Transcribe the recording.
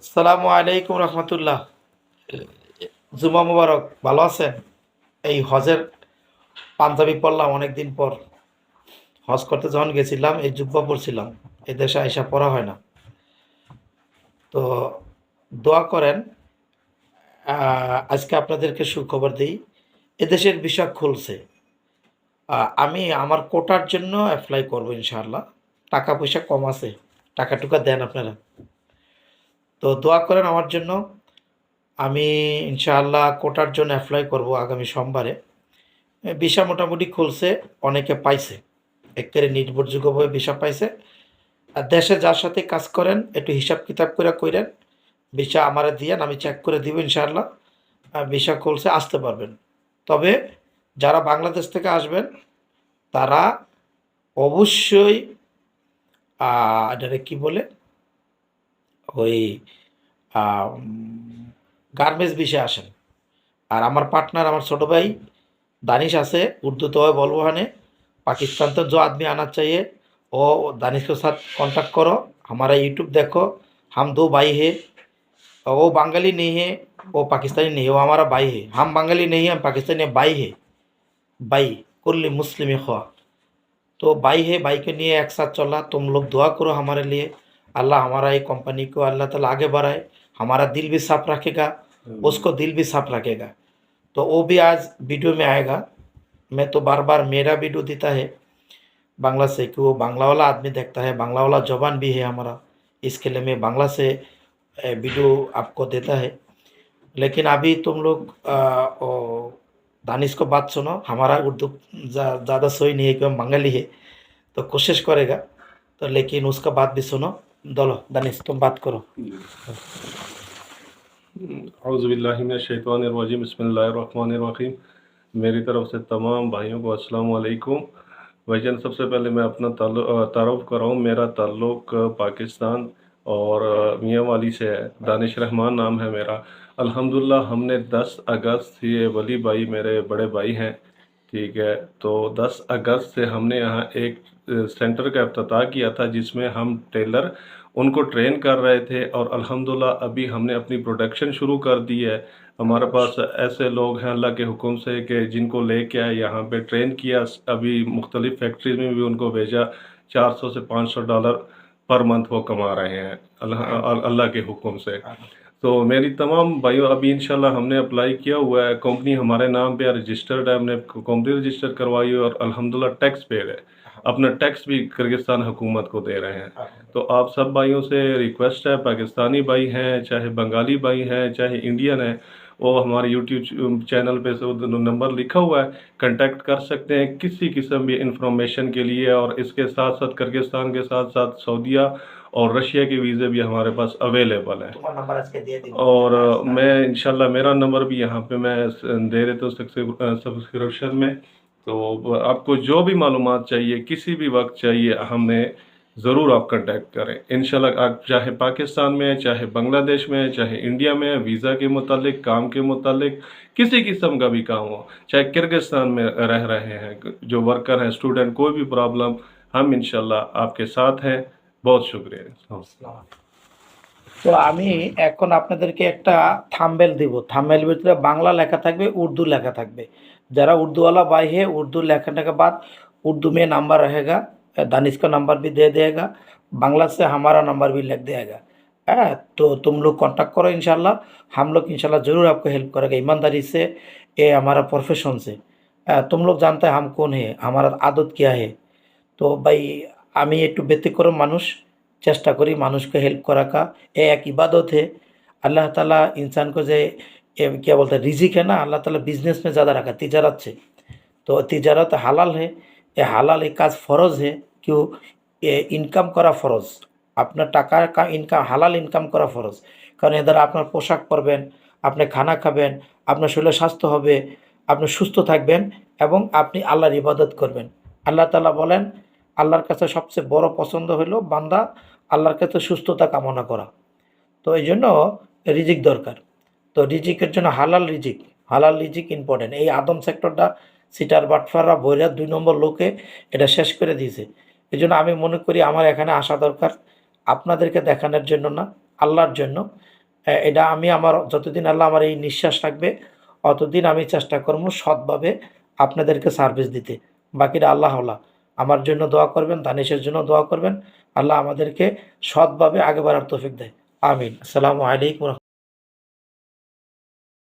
আসসালামু আলাইকুম রহমতুল্লাহ। জুমা মুবারক। ভালো আছেন? এই হজের পাঞ্জাবি পরলাম অনেকদিন পর। হজ করতে যখন গেছিলাম এই জুব্বা পরছিলাম। এই দেশে আইসা পরা হয় না। তো দোয়া করেন। আজকে আপনাদেরকে সুখবর দিই, এদেশের ভিসা খুলছে। আমি আমার কোটার জন্য অ্যাপ্লাই করব ইনশাআল্লাহ। টাকা পয়সা কম আছে, টাকা টুকা দেন আপনারা। তো দোয়া করেন আমার জন্য। আমি ইনশাআল্লাহ কোটার জন্য অ্যাপ্লাই করব আগামী সোমবারে। ভিসা মোটামুটি খুলছে, অনেকে পাইছে, একেবারে নির্ভরযোগ্যভাবে ভিসা পাইছে। আর দেশে যার সাথে কাজ করেন একটু হিসাব কিতাব করে কইরেন, ভিসা আমারে দিয়েন, আমি চেক করে দিব ইনশাআল্লাহ। ভিসা খুলছে, আসতে পারবেন। তবে যারা বাংলাদেশ থেকে আসবেন তারা অবশ্যই এটারে কি বলে, ওই গার্মেন্টস ভিসা আসেন। আর আমার পার্টনার, আমার ছোট ভাই दानिश आसे उर्दू तो बोलबो हाने। पाकिस्तान तो जो आदमी आना चाहिए वो दानिश के साथ कांटेक्ट करो। हमारा यूट्यूब देखो, हम दो भाई है। वो बंगाली नहीं है, वो पाकिस्तानी नहीं है, वो हमारा भाई है। हम बंगाली नहीं है, हम पाकिस्तानी है, भाई है। भाई कुल्ली मुस्लिम ख्वा, तो भाई है, भाई के लिए एक साथ चला। तुम लोग दुआ करो हमारे लिए। अल्लाह हमारा ये कंपनी को अल्लाह ताला आगे बढ़ाए, हमारा दिल भी साफ रखेगा, उसको दिल भी साफ रखेगा। तो वो भी आज वीडियो में आएगा। मैं तो बार बार मेरा वीडियो देता है बांग्ला से, कि वो बांग्ला वाला आदमी देखता है, बांग्ला वाला जबान भी है हमारा, इसके लिए मैं बांग्ला से वीडियो आपको देता है। लेकिन अभी तुम लोग दानिश को बात सुनो। हमारा उर्दू ज़्यादा सही नहीं है क्योंकि हम बंगाली है, तो कोशिश करेगा। तो लेकिन उसका बात भी सुनो। दलो दानिश तुम बात करो। औज़ुबिल्लाहिमिनश्शैतानिर्रजीम बिस्मिल्लाहिर्रहमानिर्रहीम। मेरी तरफ से तमाम भाइयों को अस्सलाम वालेकुम। भाईजान, सबसे पहले मैं अपना तारुफ कर रहा हूँ। मेरा ताल्लुक़ पाकिस्तान और मियाँ वाली से है। दानिश रहमान नाम है मेरा। अल्हम्दुलिल्लाह हमने 10 अगस्त, ये वली भाई मेरे बड़े भाई हैं, ठीक है। तो 10 अगस्त से हमने यहाँ एक सेंटर का इफ्तिताह किया था जिसमें हम टेलर उनको ट्रेन कर रहे थे। और अल्हम्दुलिल्लाह अभी हमने अपनी प्रोडक्शन शुरू कर दी है। हमारे पास ऐसे लोग हैं अल्लाह के हुक्म से कि जिनको लेके आए, यहाँ पे ट्रेन किया, अभी मुख्तलिफ फैक्ट्रीज में भी उनको भेजा। 400 से $500 पर मंथ वो कमा रहे हैं अल्लाह के हुक्म से। तो मेरी तमाम भाइयों, अभी इंशाल्लाह हमने अप्लाई किया हुआ है, कंपनी हमारे नाम पे रजिस्टर्ड है, हमने कंपनी रजिस्टर करवाई है और अल्हम्दुलिल्लाह टैक्स पेड है। अपना टैक्स भी किर्गिस्तान हुकूमत को दे रहे हैं। तो आप सब भाइयों से रिक्वेस्ट है, पाकिस्तानी भाई हैं, चाहे बंगाली भाई हैं, चाहे इंडियन हैं, वो हमारे यूट्यूब चैनल पे से नंबर लिखा हुआ है, कांटेक्ट कर सकते हैं किसी किस्म भी इंफॉर्मेशन के लिए। और इसके साथ साथ किर्गिस्तान के साथ साथ सऊदीया और रशिया के वीज़े भी हमारे पास अवेलेबल है। और मैं इंशाल्लाह मेरा नंबर भी यहाँ पे मैं दे देता हूँ सब्सक्रिप्शन में। तो आपको जो भी मालूमात चाहिए, किसी भी वक्त चाहिए, हमें ज़रूर आप कांटेक्ट करें इंशाल्लाह। आप चाहे पाकिस्तान में, चाहे बांग्लादेश में, चाहे इंडिया में, वीज़ा के मुतालिक, काम के मुतालिक, किसी किस्म का भी काम हो, चाहे किर्गिस्तान में रह रहे हैं, जो वर्कर हैं, स्टूडेंट, कोई भी प्रॉब्लम, हम इंशाल्लाह आपके साथ हैं। बहुत शुक्रिया। তো আমি এখন আপনাদেরকে একটা থাম্বনেল দিব। থাম্বনেলের ভিতরে বাংলা লেখা থাকবে, উর্দू লেখা থাকবে। जरा उर्दू वाला भाई है, उर्दू लिखने के बाद उर्दू में नंबर रहेगा, दानिश का नंबर भी दे देगा, बांग्ला से हमारा नंबर भी लिख देगा। है तो तुम लोग कांटेक्ट करो इंशाल्लाह। हम लोग इंशाल्लाह ज़रूर आपको हेल्प करेंगे ईमानदारी से। ये हमारा प्रोफेशन से। तुम लोग जानते हैं हम कौन है, हमारा आदत क्या है। तो भाई আমি একটু ব্যতিক্রম মানুষ, চেষ্টা করি মানুষকে हेल्प करा का। ये एक इबादत है। अल्लाह ताला इंसान को जो क्या बोलते हैं रिजिक है ना, अल्लाह ताला बिजनेस में ज़्यादा रखा, तिजारत से। तो तिजारत हालाल है, ये हालाल एक काज फ़रज़ है। क्यों? ये इनकाम करा फ़रज़, আপনার টাকা ইনকাম হালাল ইনকাম করা ফরজ। কারণ এ দ্বারা আপনার পোশাক পরবেন, আপনি খানা খাবেন, আপনার শরীরে স্বাস্থ্য হবে, আপনি সুস্থ থাকবেন এবং আপনি আল্লাহর ইবাদত করবেন। আল্লাহ তাআলা বলেন, আল্লাহর কাছে সবচেয়ে বড় পছন্দ হলো বান্দা আল্লাহর কাছে সুস্থতা কামনা করা। তো এই জন্য রিজিক দরকার। তো রিজিকের জন্য হালাল রিজিক ইম্পর্টেন্ট। এই আদম সেক্টরটা সিটার বাটফাররা বইরা 2 নম্বর লোকে এটা শেষ করে দিয়েছে। এই জন্য আমি মনে করি আমার এখানে আসা দরকার আপনাদেরকে দেখানোর জন্য না, আল্লাহর জন্য। এটা আমি আমার যতদিন আল্লাহ আমার এই নিঃশ্বাস রাখবে অতদিন আমি চেষ্টা করব সৎভাবে আপনাদেরকে সার্ভিস দিতে। বাকিটা আল্লাহ আল্লাহ। আমার জন্য দোয়া করবেন, দানিশের জন্য দোয়া করবেন। আল্লাহ আমাদেরকে সৎভাবে আগে বাড়ার তৌফিক দেয়। আমিন। আসসালামু আলাইকুম।